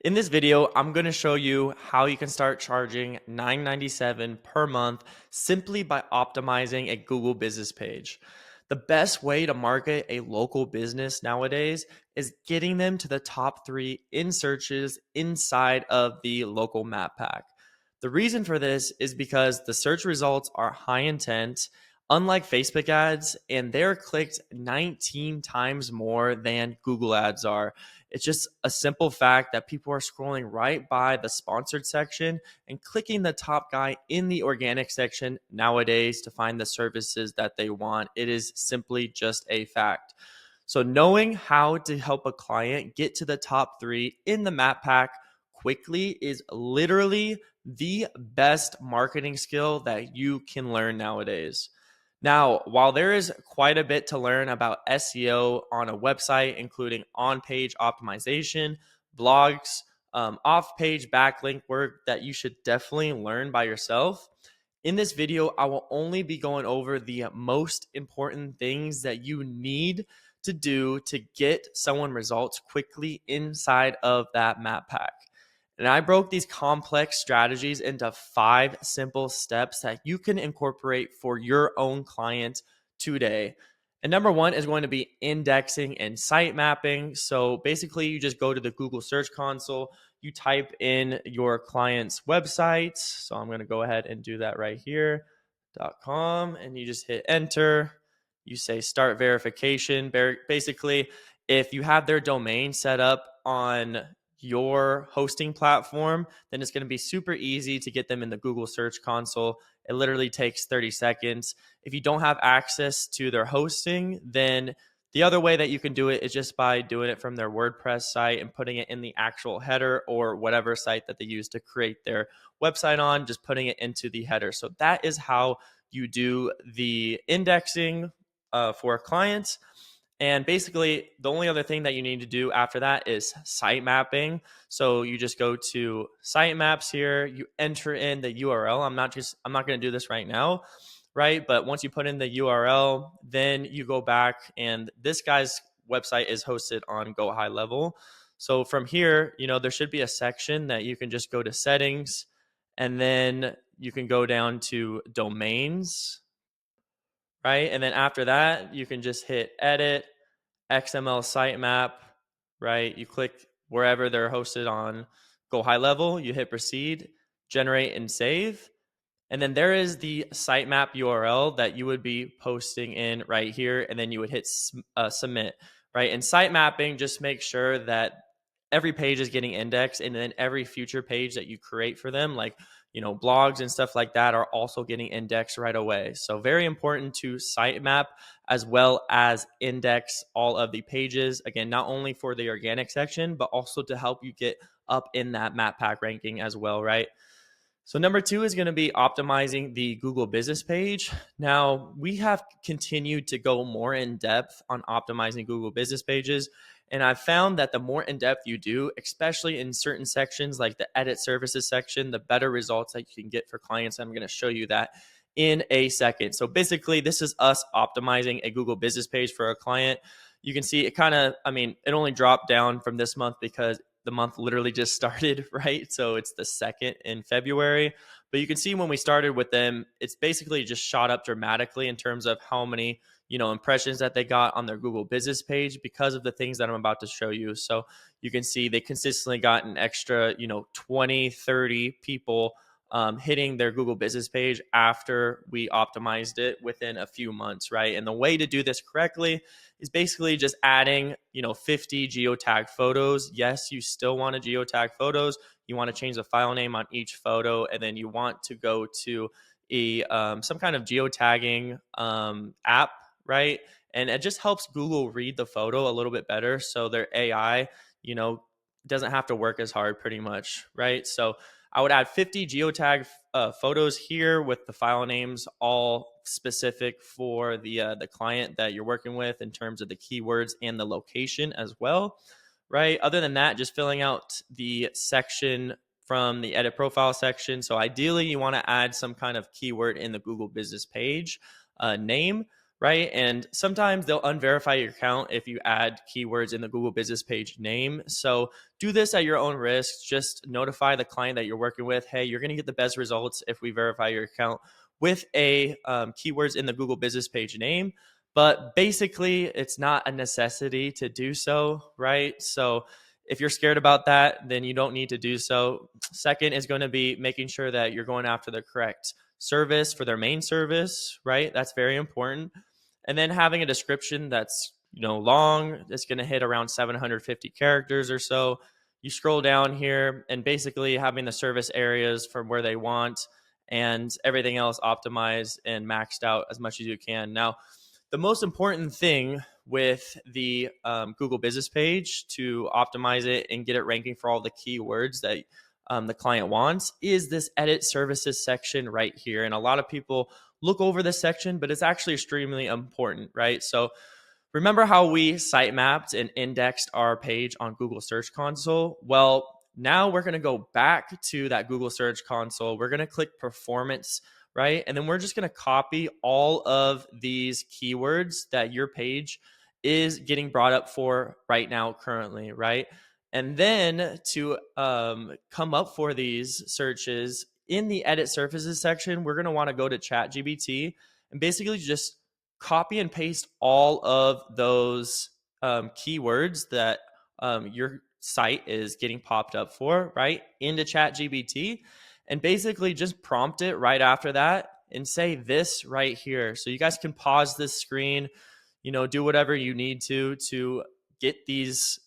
In this video, I'm going to show you how you can start charging $9.97 per month simply by optimizing a Google business page. The best way to market a local business nowadays is getting them to the top three in searches inside of the local map pack. The reason for this is because the search results are high intent, unlike Facebook ads, and they're clicked 19 times more than Google ads are. It's just a simple fact that people are scrolling right by the sponsored section and clicking the top guy in the organic section nowadays to find the services that they want. It is simply just a fact. So, knowing how to help a client get to the top three in the map pack quickly is literally the best marketing skill that you can learn nowadays. Now, while there is quite a bit to learn about SEO on a website, including on page optimization, blogs, off page backlink work that you should definitely learn by yourself, in this video, I will only be going over the most important things that you need to do to get someone results quickly inside of that map pack. And I broke these complex strategies into 5 simple steps that you can incorporate for your own client today. And number 1 is going to be indexing and site mapping. So basically, you just go to the Google Search Console, you type in your client's website. So I'm going to go ahead and do that right here, .com, and you just hit enter. You say start verification. Basically, if you have their domain set up on your hosting platform, then it's going to be super easy to get them in the Google Search Console. It literally takes 30 seconds. If you don't have access to their hosting, then the other way that you can do it is just by doing it from their WordPress site and putting it in the actual header or whatever site that they use to create their website on, just putting it into the header. So that is how you do the indexing for clients. And basically, the only other thing that you need to do after that is site mapping. So you just go to site maps here, you enter in the URL. I'm not going to do this right now, right? But once you put in the URL, then you go back, and this guy's website is hosted on Go High Level. So from here, there should be a section that you can just go to settings, and then you can go down to domains, right? And then after that, you can just hit edit, XML sitemap, right? You click wherever they're hosted on Go High Level, you hit proceed, generate and save. And then there is the sitemap URL that you would be posting in right here. And then you would hit submit, right? And site mapping, just make sure that every page is getting indexed, and then every future page that you create for them, like blogs and stuff like that, are also getting indexed right away. So very important to sitemap as well as index all of the pages, again, not only for the organic section, but also to help you get up in that map pack ranking as well, right? So number 2 is going to be optimizing the Google business page. Now, we have continued to go more in depth on optimizing Google business pages. And I've found that the more in depth you do, especially in certain sections like the edit services section, the better results that you can get for clients. I'm going to show you that in a second. So basically, this is us optimizing a Google business page for a client. You can see it it only dropped down from this month because the month literally just started, right? So it's the 2nd in February. But you can see when we started with them, it's basically just shot up dramatically in terms of how many impressions that they got on their Google business page because of the things that I'm about to show you. So you can see they consistently got an extra 20, 30 people hitting their Google business page after we optimized it within a few months, right? And the way to do this correctly is basically just adding 50 geotag photos. Yes, you still want to geotag photos. You want to change the file name on each photo, and then you want to go to some kind of geotagging app, right? And it just helps Google read the photo a little bit better, so their AI doesn't have to work as hard, pretty much, right? So I would add 50 geotag photos here with the file names all specific for the client that you're working with in terms of the keywords and the location as well, right? Other than that, just filling out the section from the edit profile section. So ideally, you want to add some kind of keyword in the Google business page name, right? And sometimes they'll unverify your account if you add keywords in the Google business page name. So do this at your own risk. Just notify the client that you're working with, hey, you're going to get the best results if we verify your account with a keywords in the Google business page name. But basically, it's not a necessity to do so, right? So if you're scared about that, then you don't need to do so. Second is going to be making sure that you're going after the correct service for their main service, right? That's very important. And then having a description that's long, it's going to hit around 750 characters or so. You scroll down here and basically having the service areas from where they want and everything else optimized and maxed out as much as you can. Now, the most important thing with the Google business page to optimize it and get it ranking for all the keywords that the client wants is this edit services section right here. And a lot of people look over this section, but it's actually extremely important, right? So remember how we site mapped and indexed our page on Google Search Console? Well, now we're going to go back to that Google Search Console. We're going to click performance, right? And then we're just going to copy all of these keywords that your page is getting brought up for right now, currently, right? And then to come up for these searches in the edit surfaces section, we're going to want to go to ChatGPT and basically just copy and paste all of those keywords that your site is getting popped up for, right, into ChatGPT, and basically just prompt it right after that and say this right here. So you guys can pause this screen, do whatever you need to get these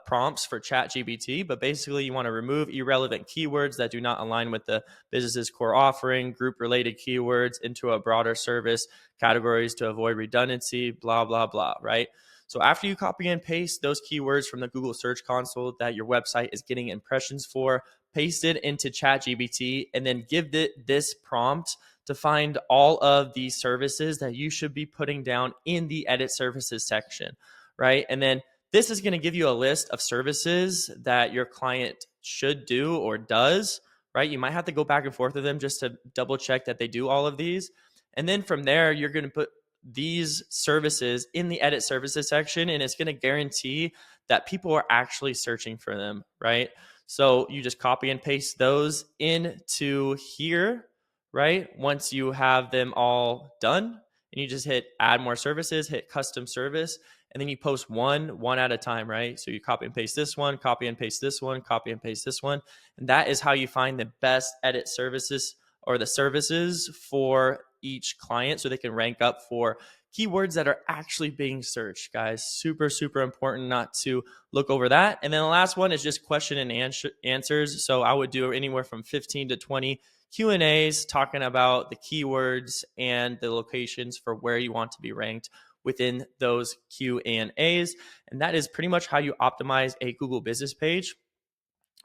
prompts for ChatGPT, but basically you want to remove irrelevant keywords that do not align with the business's core offering, group related keywords into a broader service categories to avoid redundancy, blah, blah, blah, right? So after you copy and paste those keywords from the Google Search Console that your website is getting impressions for, paste it into ChatGPT, and then give it this prompt to find all of the services that you should be putting down in the edit services section, right? And then this is going to give you a list of services that your client should do or does, right? You might have to go back and forth with them just to double check that they do all of these. And then from there, you're going to put these services in the edit services section, and it's going to guarantee that people are actually searching for them, right? So you just copy and paste those into here, right? Once you have them all done, and you just hit add more services, hit custom service, and then you post one at a time, right? So you copy and paste this one, copy and paste this one, copy and paste this one. And that is how you find the best edit services or the services for each client so they can rank up for keywords that are actually being searched, guys. Super, super important not to look over that. And then the last one is just question and answers. So I would do anywhere from 15 to 20 Q&As talking about the keywords and the locations for where you want to be ranked within those Q&As. And that is pretty much how you optimize a Google business page,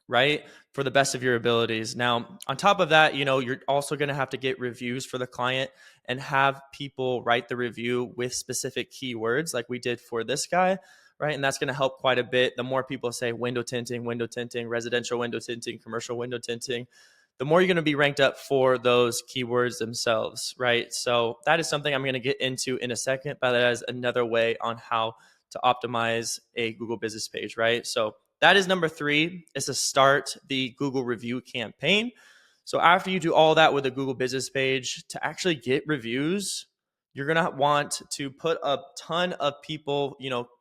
right, for the best of your abilities. Now, on top of that, you're also going to have to get reviews for the client and have people write the review with specific keywords like we did for this guy, right? And that's going to help quite a bit. The more people say window tinting, residential window tinting, commercial window tinting, the more you're going to be ranked up for those keywords themselves, right? So that is something I'm going to get into in a second, but that is another way on how to optimize a Google business page, right? So that is number 3, is to start the Google review campaign. So after you do all that with a Google business page, to actually get reviews, you're going to want to put a ton of people,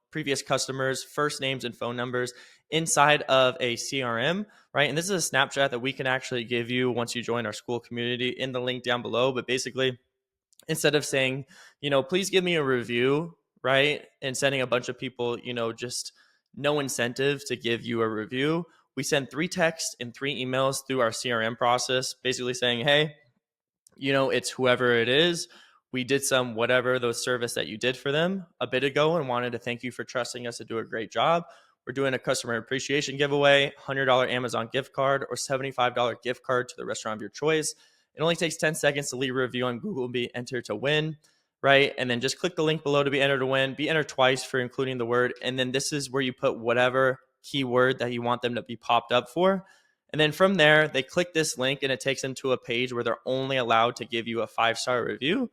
previous customers, first names and phone numbers inside of a CRM, right? And this is a snapshot that we can actually give you once you join our school community in the link down below. But basically, instead of saying, please give me a review, right, and sending a bunch of people, just no incentive to give you a review, we send 3 texts and 3 emails through our CRM process, basically saying, hey, it's whoever it is. We did some whatever those service that you did for them a bit ago and wanted to thank you for trusting us to do a great job. We're doing a customer appreciation giveaway, $100 Amazon gift card or $75 gift card to the restaurant of your choice. It only takes 10 seconds to leave a review on Google and be entered to win, right? And then just click the link below to be entered to win. Be entered twice for including the word. And then this is where you put whatever keyword that you want them to be popped up for. And then from there, they click this link and it takes them to a page where they're only allowed to give you a 5-star review.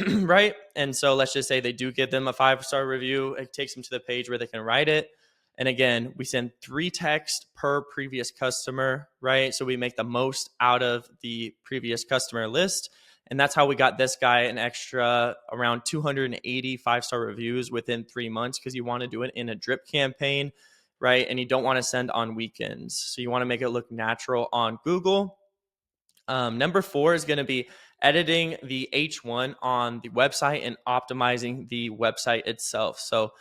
right? And so let's just say they do give them a 5-star review. It takes them to the page where they can write it. And again, we send 3 texts per previous customer, right? So we make the most out of the previous customer list. And that's how we got this guy an extra around 280 5-star reviews within 3 months, because you want to do it in a drip campaign, right? And you don't want to send on weekends. So you want to make it look natural on Google. Number 4 is going to be editing the H1 on the website and optimizing the website itself. So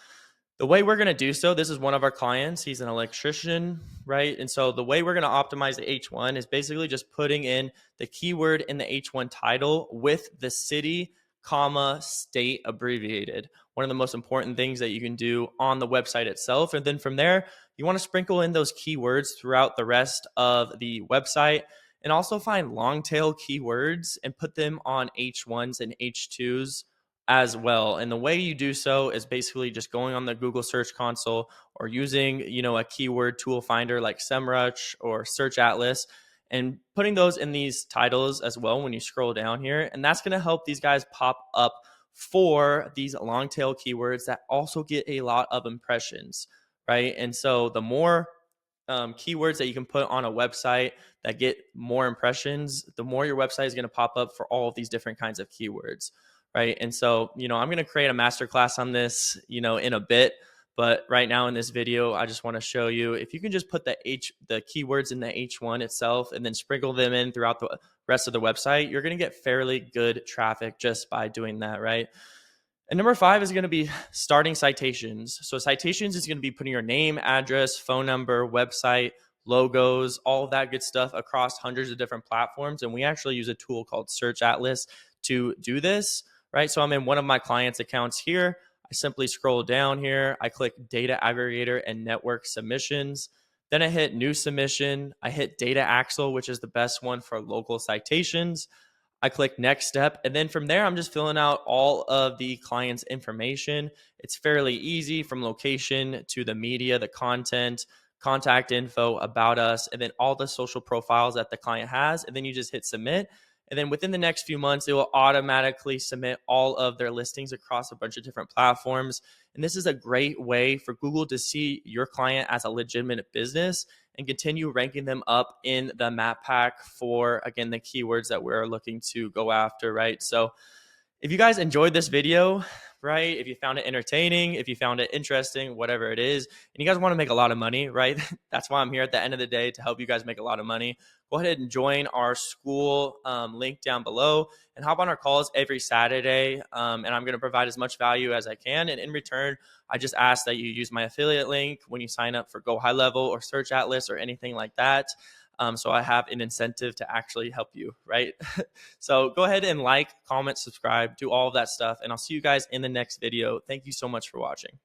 the way we're going to do so, this is one of our clients. He's an electrician, right? And so the way we're going to optimize the H1 is basically just putting in the keyword in the H1 title with the city, comma, state abbreviated. One of the most important things that you can do on the website itself. And then from there, you want to sprinkle in those keywords throughout the rest of the website, and also find long tail keywords and put them on H1s and H2s as well. And the way you do so is basically just going on the Google Search Console or using, a keyword tool finder like SEMrush or Search Atlas, and putting those in these titles as well when you scroll down here. And that's going to help these guys pop up for these long tail keywords that also get a lot of impressions, right? And so the more keywords that you can put on a website that get more impressions, the more your website is going to pop up for all of these different kinds of keywords, right? And so, I'm going to create a masterclass on this, in a bit. But right now in this video, I just want to show you, if you can just put the keywords in the H1 itself and then sprinkle them in throughout the rest of the website, you're going to get fairly good traffic just by doing that, right? And number 5 is going to be starting citations. So citations is going to be putting your name, address, phone number, website, logos, all of that good stuff across hundreds of different platforms. And we actually use a tool called Search Atlas to do this, right? So I'm in one of my clients' accounts here. I simply scroll down here. I click data aggregator and network submissions. Then I hit new submission. I hit data axle, which is the best one for local citations. I click next step. And then from there, I'm just filling out all of the client's information. It's fairly easy, from location to the media, the content, contact info, about us, and then all the social profiles that the client has. And then you just hit submit. And then within the next few months, it will automatically submit all of their listings across a bunch of different platforms. And this is a great way for Google to see your client as a legitimate business and continue ranking them up in the map pack for, again, the keywords that we're looking to go after, right? So if you guys enjoyed this video, right, if you found it entertaining, if you found it interesting, whatever it is, and you guys want to make a lot of money, right? That's why I'm here at the end of the day, to help you guys make a lot of money. Go ahead and join our school link down below and hop on our calls every Saturday. And I'm going to provide as much value as I can. And in return, I just ask that you use my affiliate link when you sign up for Go High Level or Search Atlas or anything like that. So I have an incentive to actually help you, right? So go ahead and like, comment, subscribe, do all of that stuff. And I'll see you guys in the next video. Thank you so much for watching.